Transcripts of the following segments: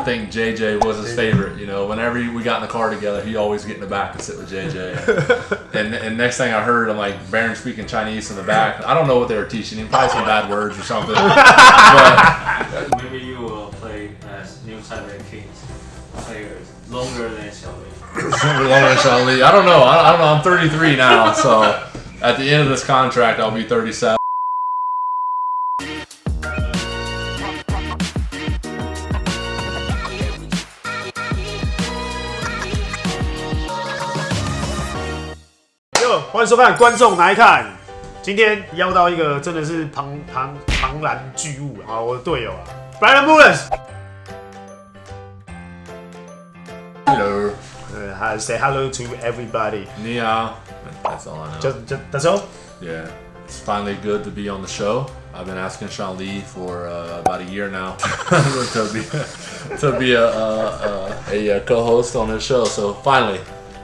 I think JJ was his favorite. You know, whenever we got in the car together, he always get in the back and sit with JJ. and next thing I heard, I'm like, Byron speaking Chinese in the back. I don't know what they were teaching him, probably some bad words or something. But maybe you will play as New Taipei Kings players longer than Xiaoli. longer than Xiaoli. I don't know. I'm 33 now, so at the end of this contract, I'll be 37.欢迎收看《观众哪爱看》。今天邀到一个真的是庞然巨物啊，我的队友啊 ，Byron Mullens。Hello. Say hello to everybody. 你好 That's all I know. That's all. Yeah. It's finally good to be on the show. I've been asking Sean Lee for about a year now to be a co-host on this show. So finally.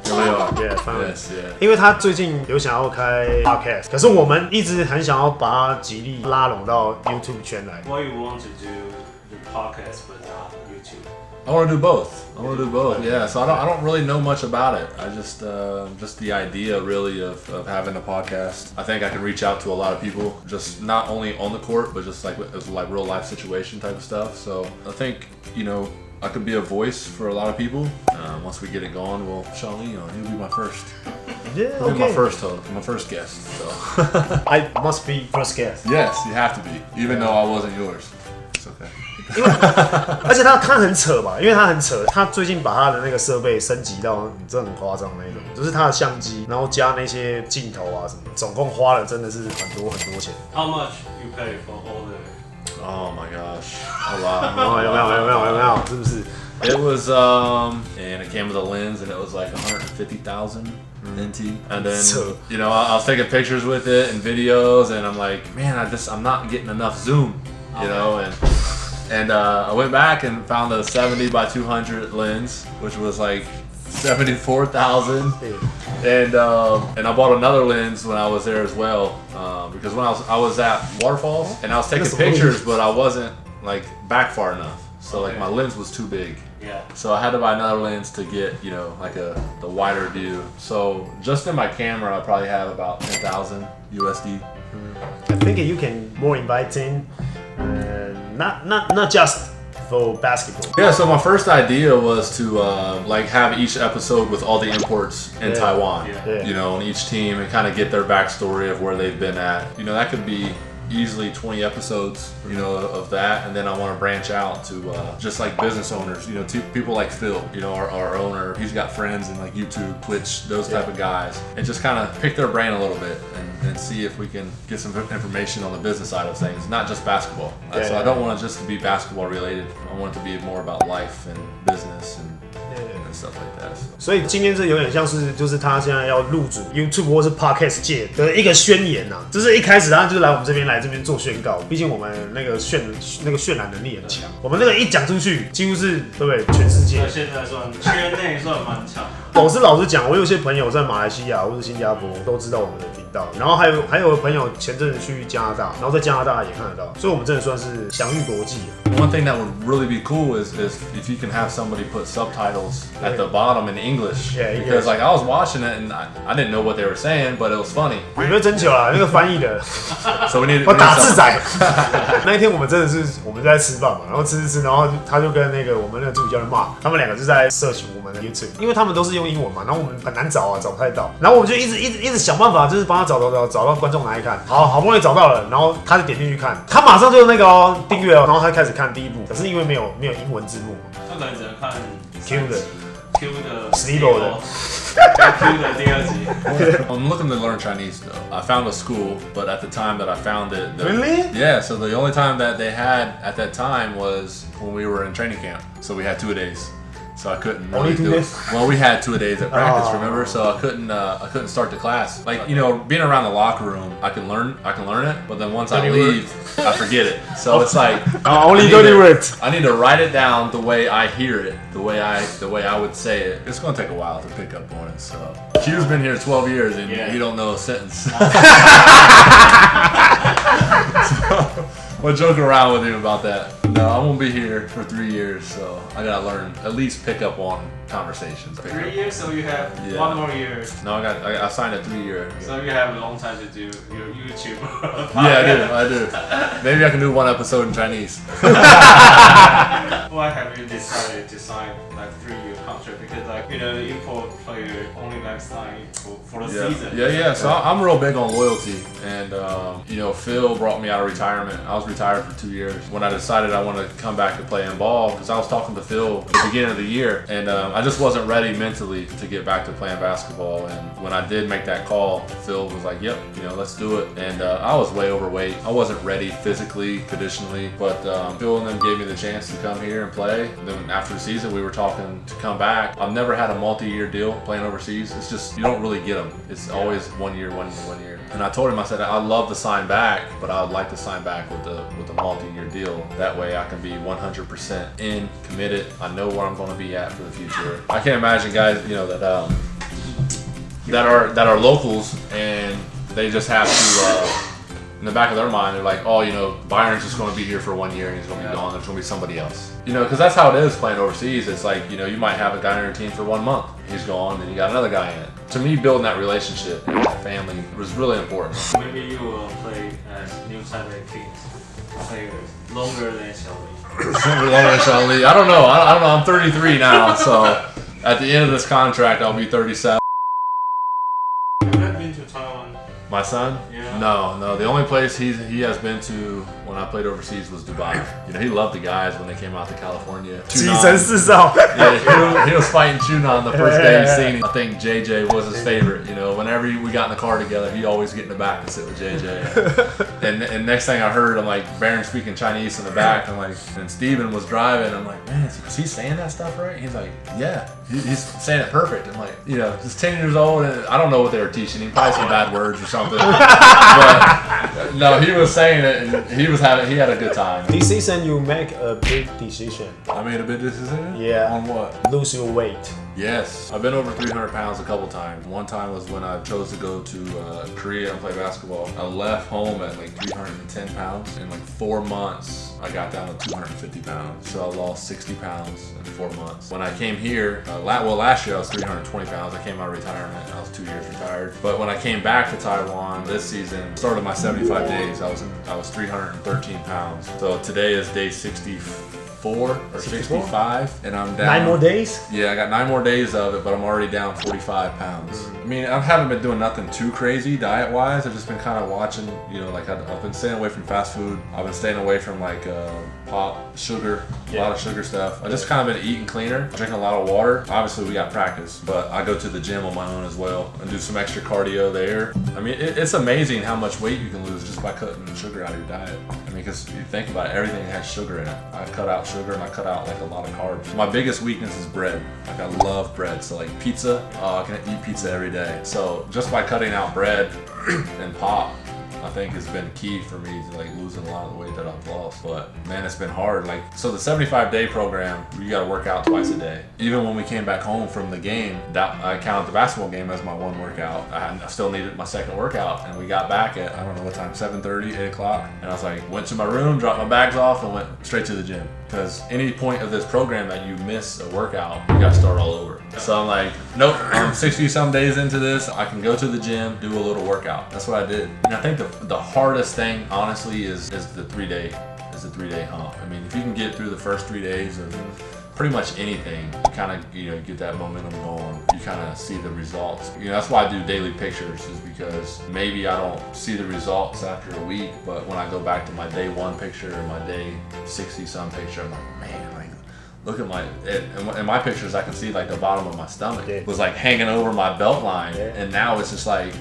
Yeah, finally. Yes, yeah. 因为他最近有想要开 Podcast， 可是我们一直很想要把他极力拉拢到 YouTube 圈来。Why you want to do the podcast but not YouTube? I want to do both. Yeah. So I don't really know much about it. I just the idea really of having a podcast. I think I can reach out to a lot of people, just not only on the court, but just like real life situation type of stuff. So I think I could be a voice for a lot of people. Once we get it going, well, Sean Lee, he'll be my first. Yeah, he'll be my first guest. So I must be first guest. Yes, you have to be, even though I wasn't yours. It's okay. 而且他很扯吧，因为他很扯，他最近把他的那个设备升级到真的很夸张那种，就是他的相机，然后加那些镜头啊什么，总共花了真的是很多钱。How much you pay for all the? Oh my gosh, a lot. 有没有？是不是？ It was and it came with a lens, and it was like 150,000 NT. And then I was taking pictures with it and videos, and I'm like, man, I'm not getting enough zoom, and I went back and found a 70 by 200 lens, which was like 74,000. And I bought another lens when I was there as well, because when I was at waterfalls and I was taking pictures, but I wasn't like back far enough. So like my lens was too big. Yeah. So I had to buy another lens to get like the wider view. So just in my camera, I probably have about 10,000 USD. I think you can more inviting, not just for basketball. Yeah. So my first idea was to have each episode with all the imports in Taiwan. Yeah. On each team and kind of get their backstory of where they've been at. That could be easily 20 episodes, of that, and then I want to branch out to just like business owners, people like Phil, our owner. He's got friends in like YouTube, Twitch, those type of guys, and just kind of pick their brain a little bit and see if we can get some information on the business side of things, not just basketball. So I don't want it just to be basketball related. I want it to be more about life and business and stuff like that. 所以今天这有点像是，就是他现在要入主 YouTube 或是 Podcast 界的一个宣言呐。就是一开始他就是来我们这边做宣告，毕竟我们那个渲染能力很强，我们那个一讲出去，几乎是对不对？全世界。现在算圈内算蛮强。我是老实讲，我有些朋友在马来西亚或是新加坡都知道我们的频道，然后还有朋友前阵子去加拿大，然后在加拿大也看得到，所以我们真的算是享誉国际。One thing that would really be cool is if you can have somebody put subtitles at the bottom in English. Yeah, because like I was watching it and I didn't know what they were saying, but it was funny. 有没有征求啊？那个翻译的， So we need. 我打字仔。那一天我们真的是我们在吃饭嘛，然后吃，然后他就跟我们那个助理教练骂，他们两个就在search我们的 YouTube， 因为他们都是用英文嘛，然后我们很难找啊，找不太到，然后我们就一直想办法，就是帮他找到观众哪爱看，好不容易找到了，然后他就点进去看，他马上就订阅哦，然后他开始看第一部，可是因为没有英文字幕嘛，他可能只能看 Q 的 Sleepo 的 Q 的第二集。I'm looking to learn Chinese though. I found a school, but at the time that I found it, Really? Yeah. So the only time that they had at that time was when we were in training camp. So we had 2 days. So I couldn't really do it. Well, we had 2 days at practice, remember? So I couldn't start the class. Like, being around the locker room, I can learn it, but then once I leave, I forget it. So it's like only do it. I need to write it down the way I hear it, the way I would say it. It's gonna take a while to pick up on it. So Q's been here 12 years and he don't know a sentence. So we'll joke around with him about that. No, I'm gonna be here for 3 years, so I gotta learn at least pick up on conversations. 3 years, so you have Yeah. 1 more year. No, I signed a 3-year. So you have a long time to do your YouTube. Yeah, I do. Maybe I can do 1 episode in Chinese. Why have you decided to sign like 3-year contract? Because like the import player only like sign for the season. Yeah. So I'm real big on loyalty, and Phil brought me out of retirement. I was retired for 2 years when I decided I wanted to come back to playing ball, because I was talking to Phil at the beginning of the year, and I just wasn't ready mentally to get back to playing basketball. And when I did make that call, Phil was like, "Yep, let's do it." And I was way overweight. I wasn't ready physically, conditionally, but Phil and them gave me the chance to come here and play. And then after the season, we were talking to come back. I've never had a multi-year deal playing overseas. It's just, you don't really get them. It's always 1 year. And I told him, I said, I'd love to sign back, but I would like to sign back with a multi-year deal. That way I can be 100% in, committed. I know where I'm going to be at for the future. I can't imagine guys, that are locals, and they just have to, in the back of their mind, they're like, oh, Byron's just going to be here for 1 year and he's going to be gone. There's going to be somebody else. Because that's how it is playing overseas. It's like, you might have a guy on your team for 1 month. He's gone, then you got another guy in. To me, building that relationship with the family was really important. Maybe you will play as New Taipei Kings players longer than Xiaoli. I don't know. I'm 33 now, so at the end of this contract, I'll be 37. Have you been to Taiwan? My son? Yeah. No. The only place he has been to when I played overseas was Dubai. He loved the guys when they came out to California. 寄生四少. Yeah, he was fighting Chunan the first day he seen him. I think JJ was his favorite. Whenever we got in the car together, he always get in the back and sit with JJ. and next thing I heard, I'm like, Baron speaking Chinese in the back. I'm like, and Steven was driving. I'm like, man, is he saying that stuff right? He's like, yeah, he's saying it perfect. I'm like, he's 10 years old, and I don't know what they were teaching him. Probably some bad words or something. But no, he was saying it, and he had a good time. This season you make a big decision. I made a big decision? Yeah. On what? Lose your weight. Yes. I've been over 300 pounds a couple times. One time was when I chose to go to Korea and play basketball. I left home at like 310 pounds. In like 4 months, I got down to 250 pounds. So I lost 60 pounds in 4 months. When I came here, last year I was 320 pounds. I came out of retirement. I was 2 years retired. But when I came back to Taiwan this season, started my 75 days, I was 313 pounds. So today is day 64 or 65, and I'm down 9 more days? Yeah, I got 9 more days of it, but I'm already down 45 pounds. I mean, I haven't been doing nothing too crazy diet-wise. I've just been kind of watching, I've been staying away from fast food. I've been staying away from pop, sugar, a lot of sugar stuff. I just kind of been eating cleaner, drinking a lot of water. Obviously, we got practice, but I go to the gym on my own as well and do some extra cardio there. I mean, it's amazing how much weight you can lose just by cutting sugar out of your diet. I mean, because you think about it, everything has sugar in it. I cut out sugar and I cut out a lot of carbs. My biggest weakness is bread. I love bread. So pizza, I can eat pizza every day. So just by cutting out bread and pop, I think has been key for me to losing a lot of the weight that I've lost. But man, it's been hard. So the 75-day program, you got to work out twice a day. Even when we came back home from the game, I counted the basketball game as my one workout. I still needed my second workout, and we got back at, I don't know what time, 7:30, 8 o'clock. And I was went to my room, dropped my bags off, and went straight to the gym. Because any point of this program that you miss a workout, you got to start all over. So I'm like, nope, I'm 60 some days into this. I can go to the gym, do a little workout. That's what I did. And I think the hardest thing, honestly, is the 3-day hump. I mean, if you can get through the first 3 days of pretty much anything, you kind of get that momentum going. You kind of see the results. That's why I do daily pictures, is because maybe I don't see the results after a week, but when I go back to my day 1 picture or my day 60 some picture, I'm like, man, look at in my pictures, I can see the bottom of my stomach was hanging over my belt line, and now it's just I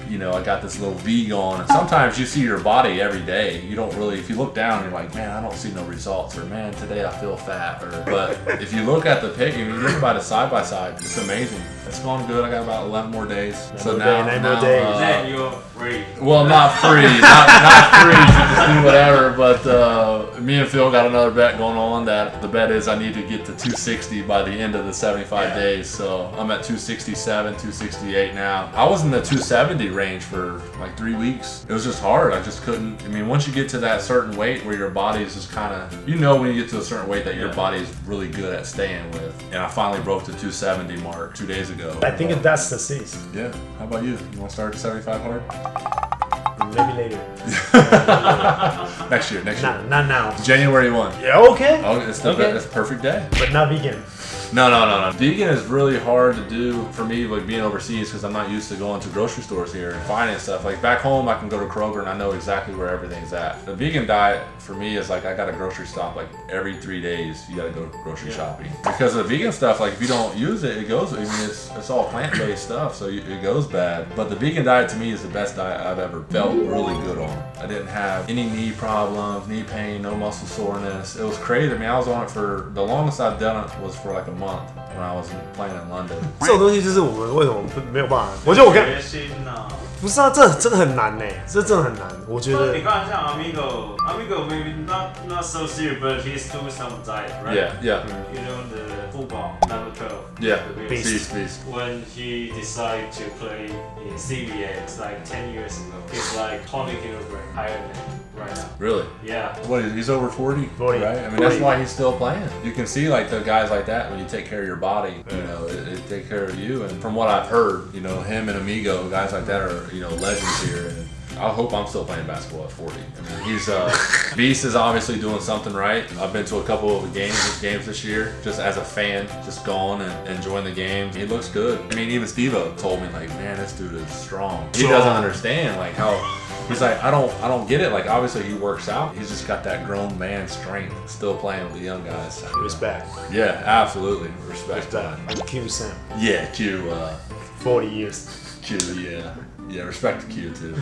got this little V going. And sometimes you see your body every day. You don't really, if you look down, you're like, man, I don't see no results, or man, today I feel fat. But if you look at the pic, and you look about it side by side, it's amazing. It's going good. I got about 11 more days. Nine more days. Then you're free. Well, not free, not free to just do whatever. But me and Phil got another bet going on. That the bet is I need to get to 260 by the end of the 75 days. So I'm at 267, 268 now. I was in the 270 range for like 3 weeks. It was just hard. I just couldn't. I mean, once you get to that certain weight where your body is just kind of, you know, when you get to a certain weight that your body is really good at staying with. And I finally broke the 270 mark 2 days ago. I think that's the cease. Yeah. How about you? You want to start at 75 hard? Maybe later. Next year. Not now. January 1. Yeah, okay. Oh, it's the perfect day. But not vegan. No. Vegan is really hard to do for me, like being overseas, because I'm not used to going to grocery stores here and finding stuff. Like back home, I can go to Kroger and I know exactly where everything's at. The vegan diet for me is like I got a grocery stop like every 3 days. You got to go grocery shopping because the vegan stuff. Like if you don't use it, it goes. I mean, it's all plant-based stuff, so it goes bad. But the vegan diet to me is the best diet I've ever felt really good on. I didn't have any knee problems, knee pain, no muscle soreness. It was crazy. I mean, I was on it for the longest I've done it was for like a month when I was playing in London. 这种东西就是我们为什么没有办法？我觉得我跟不是啊，这真的很难呢，这真的很难。我觉得你看像 Amigo maybe not so serious, but he's doing some diet, right? Yeah. You know the football number 12. Yeah. The Beast. When he decided to play in CBA, it's like 10 years ago. He's like 20 kilograms higher than right now. Really? Yeah. What? He's over 40, 40, right? I mean, that's why he's still playing. You can see like the guys like that when you take care of your body, you know, it take care of you. And from what I've heard, you know, him and Amigo, guys like that are, you know, legends here. And I hope I'm still playing basketball at 40. I mean, he's Beast is obviously doing something right. I've been to a couple of games this year, just as a fan, just going and enjoying the games. He looks good. I mean, even Steve-O told me like, man, this dude is strong. He doesn't understand like how. He's like, I don't get it. Like, obviously he works out. He's just got that grown man strength, still playing with the young guys. Respect. Yeah, absolutely. Respect. And Q Sam. Yeah, Q. 40 years. Q, yeah. Yeah, respect to Q too.